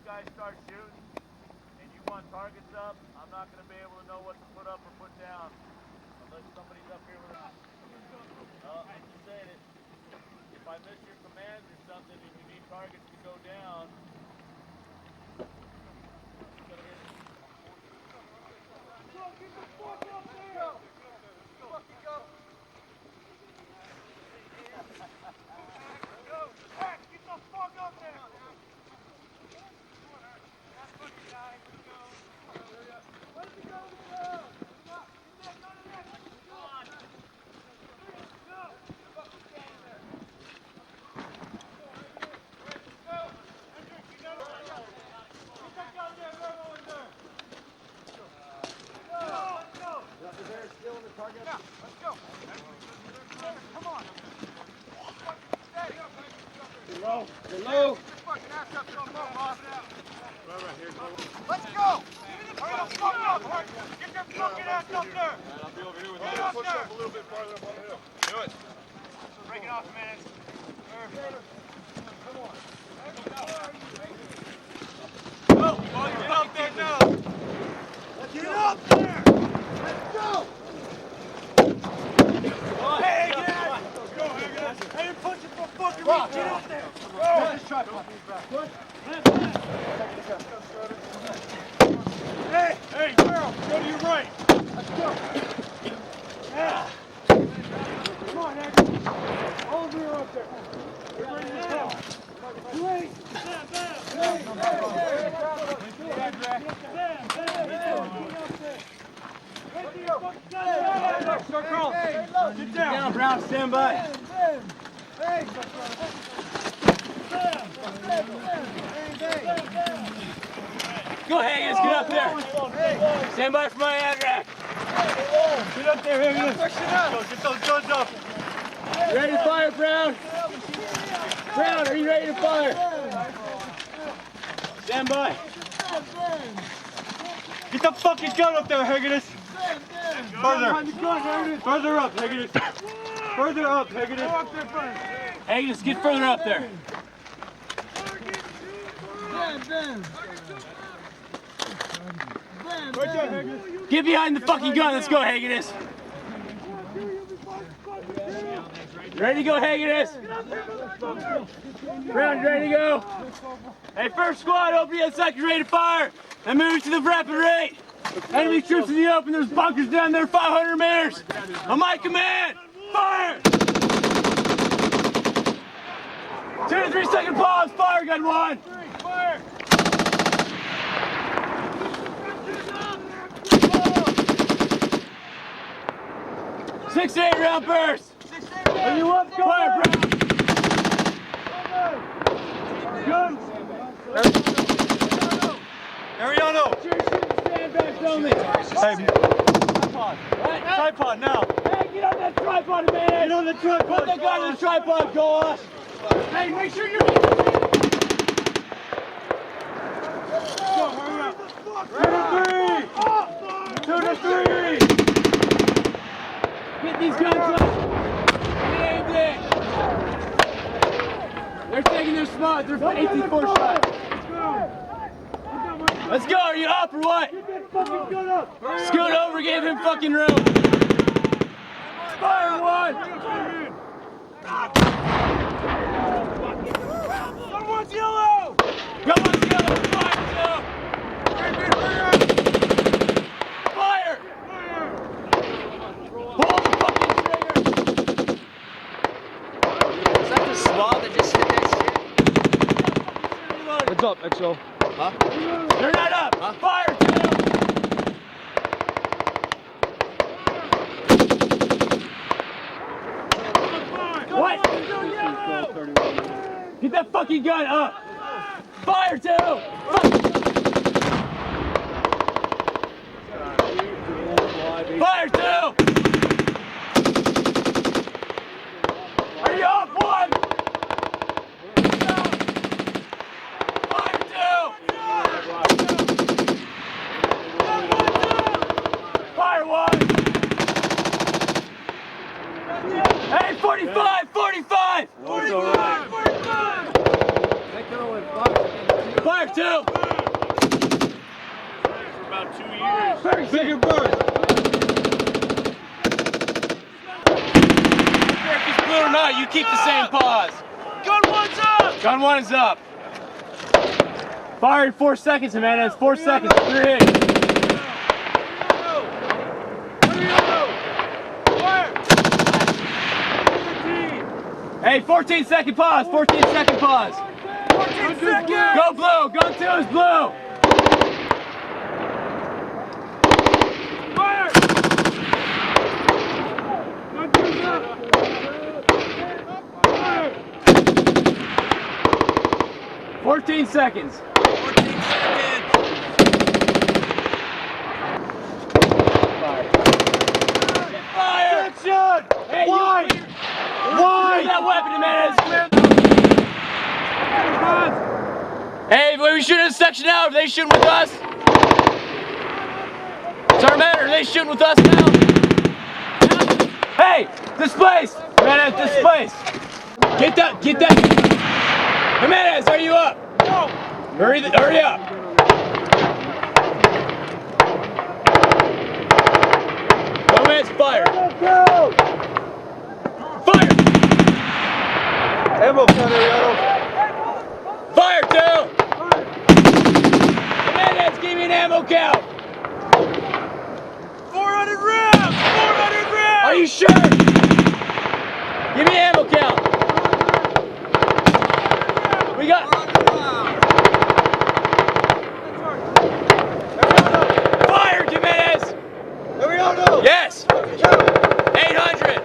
guys start shooting and you want targets up, I'm not going to be able to know what to put up or put down unless somebody's up here with a... I'm just saying it. If I miss your commands or something and you need targets to go down, get the fuck up there! Fucking go! Go! Heck, get the fuck up there! That's fucking guy. Let's go. Let's go. Come on. Get that gun in there. Come on. Go. Fucking stand there. Let's go. Hendrick, you got it. Get that gun there. Whoever was there. Let's go. Is there still in the target? Yeah, let's go. Come on. Stay. Get low. Get low. Get your fucking ass up so low, Ross. Right here. Let's go. Hurry the fuck up. Get your fucking ass up there. I'll be over here with you. Push up a little bit farther up on the hill. Do it. Break it off, man. Come on. Go. Get up there now. Get up there. Let's go. Hey, get out. Go, hey, you're pushing for fucking me. Get up there. Go. Just try to good. Hey, hey, girl, go to your right. Let's go. Yeah. Come on, Andrew. All of you are up there. Get ready to go. You ready? Bam, Start crawling. Get down. Brown, stand by. Hey. Go, Haggis, get up there. Stand by for my ad rack. Get up there, Haggis. Go, get those guns up. Ready to fire, Brown? Brown, are you ready to fire? Stand by. Get the fucking gun up there, Haggis. Further up, Haggis. Further up, Haggis. Haggis, get further up there. Get behind the fucking gun. Let's go, Haggis. Ready to go, Haggis? Brown, you ready to go? Hey, first squad, open the inside, you're ready to fire. And move to the rapid rate. Enemy troops in the open, there's bunkers down there 500 meters. On my command, fire! 2 to 3 second pause, fire gun 1. Fire! 6 to 8 round burst. Are you up, go Fire, Brown. Guns! Ariano! Sandbags only. Hey, tripod. What? Tripod now. Hey, get on that tripod, man. Get on the tripod. Put the gun on the tripod, gosh. Hey, make sure you're... Go, hurry up. 2 to 3. Get these guns up. Get aimed in. They're taking their spot. They're 18-4 shot. Let's go. Are you up or what? Get that fucking gun up. Scoot over. Give him fucking room. Fire 1. Gun one's yellow. Go on, yellow. Fire 2. Fire. Pull the fucking trigger. Is that the swab that just hit that shit? What's up, XO? Huh? They're not up. Huh? Fire 2. What? Get that fucking gun up. Fire 2. Fire 2. Are you off 1? Fire 2. Fire 1. Hey, 45, 45. 45. They can only fire. Fire 2! For about 2 years. Bigger bird. If it's blue or not, you keep the same pause. Gun 1's up! Gun 1 is up. Fire in 4 seconds, Jimenez. 4 seconds. 3. Hey, 14-second pause. 14-second pause. 14 seconds! Go blue. Gun 2 is blue. Fire! 14 seconds. 14 seconds! Fire! Action! Hey, Why? Why? That weapon, Jimenez. Hey, we shooting in section now. Are they shooting with us? Sergeant, are they shooting with us now? Hey, displace! Jimenez, displace! Get that! Jimenez, are you up? No! Hurry up! Gomez, fire! Fire! Ammo cutter, Yellow. Fire 2! Jimenez, give me an ammo count! 400 rounds! 400 rounds! Are you sure? Give me an ammo count! We got... Fire, Jimenez! Yes! 800!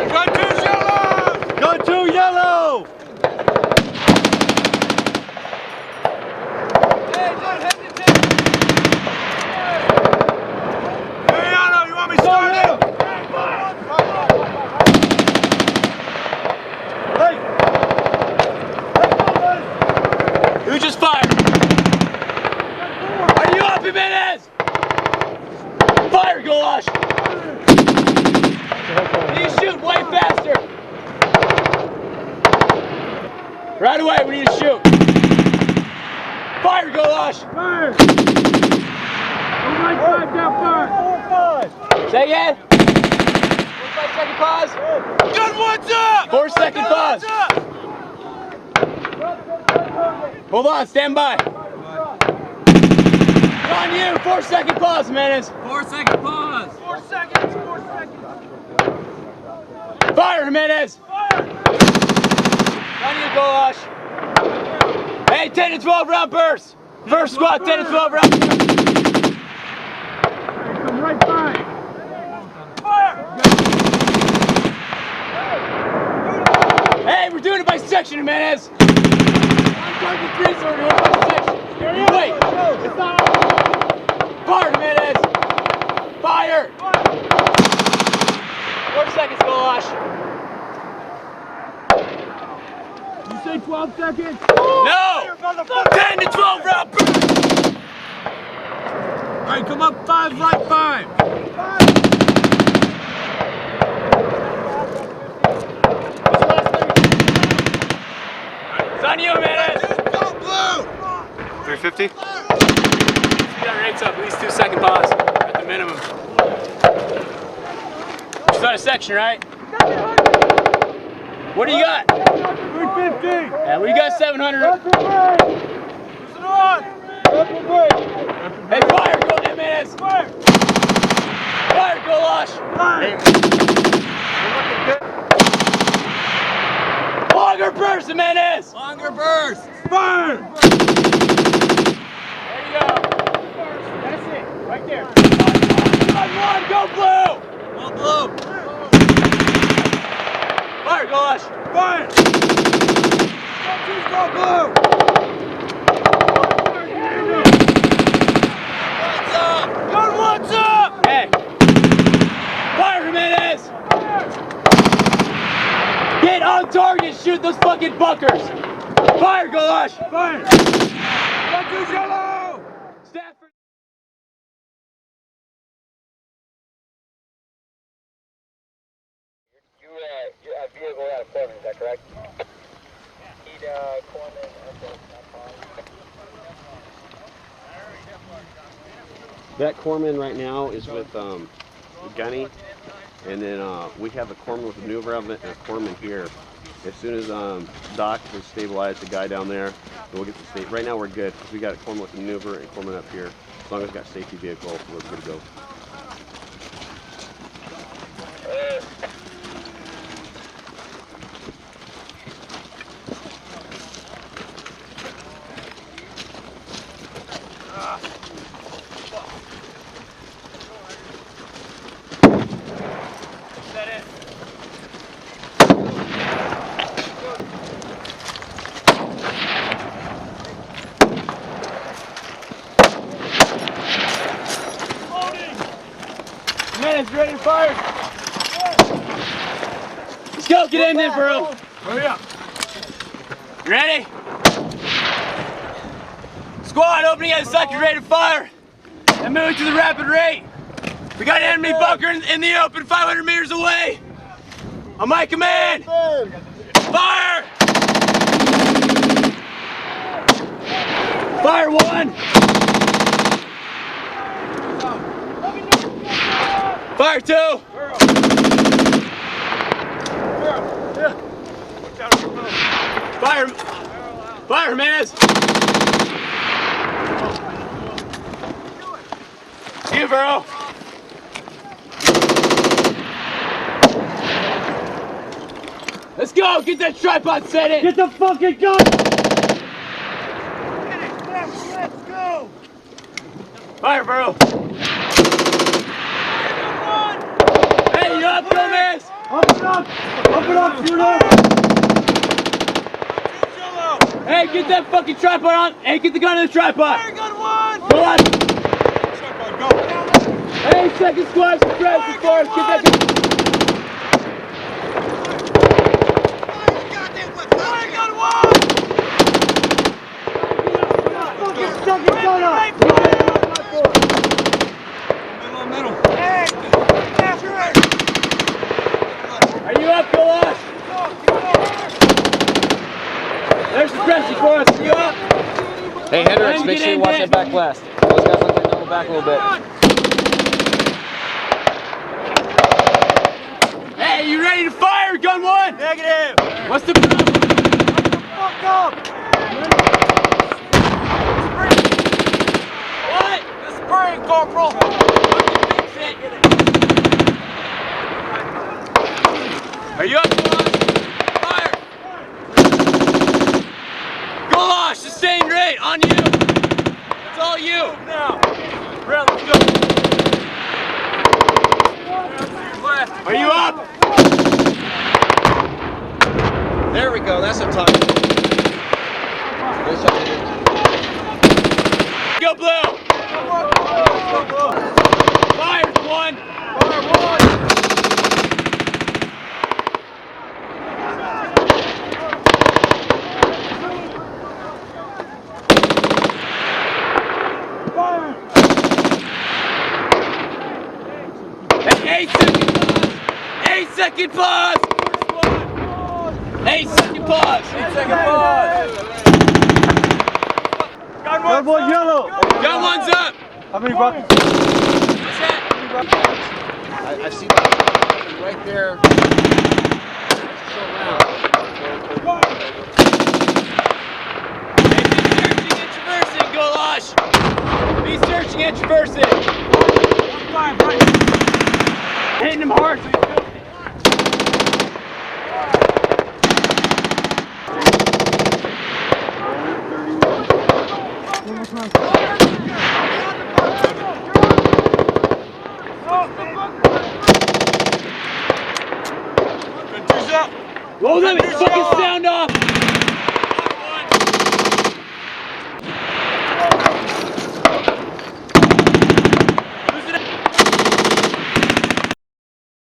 Gun 2's yellow! Gun 2 yellow! Hey, don't hesitate! Mariano, you want me started? Hey! Who just fired? Are you up, Jimenez? Fire, Gulash! You need to shoot way faster! Right away, we need to shoot! Fire, Gulash! Fire! 4-5 down fire! 4-5! Say again? 4-5-second pause? Gun 1's up! 4-second pause! Hold on, stand by. It's on you, 4-second pause, Jimenez. 4-second pause! 4 seconds! 4 seconds! Fire, Jimenez. Fire! On you, Gulash. Hey, 10 to 12 round bursts. First squad, 10 to 12 round bursts. Come right by! Fire! Hey, we're doing it by section, Jimenez. I'm target 3, so we're doing it by section. Wait. It's not on. Fire, Jimenez. Fire. 4 seconds, Gulash. You say 12 seconds? No! 10 to 12 round bursts. All right, come up 5, right 5. It's on you, Jimenez. Go blue! 350? You got rates up, at least 2-second pause, at the minimum. She's on a section, right? What do you got? 350! Yeah, we got 700. Who's it on? Hey, fire, go Jimenez. Fire! Fire, Gulash. Longer burst, Jimenez. Longer burst! Fire! There you go. That's it, right there. One, go blue. Go blue! Fire, Gulash. Fire! Go blue! Gun 1's up! Hey. Fire, Jimenez. Get on target, shoot those fucking bunkers. Fire, Gulash. Fire! Gun 2's yellow! Stafford. You have vehicle out of Portland, is that correct? Need corner, okay, not far. That corpsman right now is with Gunny, and then we have a corpsman with a maneuver element and a corpsman here. As soon as Doc has stabilized the guy down there, we'll get the state. Right now we're good because we got a corpsman with a maneuver and a corpsman up here. As long as we got safety vehicle, we're good to go. Man's ready to fire. Let's go, get in there, bro. Hurry up. You ready? Squad, opening at the sector, ready to fire. And move to the rapid rate. We got an enemy bunker in the open 500 meters away. On my command. Fire! Fire one. Fire two! Fire! Fire, Jimenez! You, Burrow! Let's go! Get that tripod set in! Get the fucking gun! Let's go! Fire, Burrow! Hey, you up, Gomez? Up it up! Up it up, shoot up! Hey, get that fucking tripod on! Hey, get the gun on the tripod! Fire gun one! Go on! Tripod, go! Hey, second squad, spread the force, get that gun! Fire gun one! Fucking second gun up! Middle. Hey! Are you up, Golash? There's the pressure for us. Are you up? Hey, Hendricks, make sure you watch that back blast. Those guys look like they'll go back a little bit. Hey, you ready to fire? Gun one? Negative. What's the... Fuck up! What? The spring, Corporal. Are you up, Golash? Fire! Golash, sustained rate, on you! It's all you! Now! Brad, let's go! Are you up? There we go, that's a time. Go blue! Fire one! Fire one! Hey, 8-second pause! 8-second pause! 8-second pause! Gun one yellow! Gun one's up! How many rockets? What's that? I see that right there. Hey, be searching and traversing, Golash! Be searching and traversing! 1-5 right! Hitting him hard. Roll them, fucking sound off!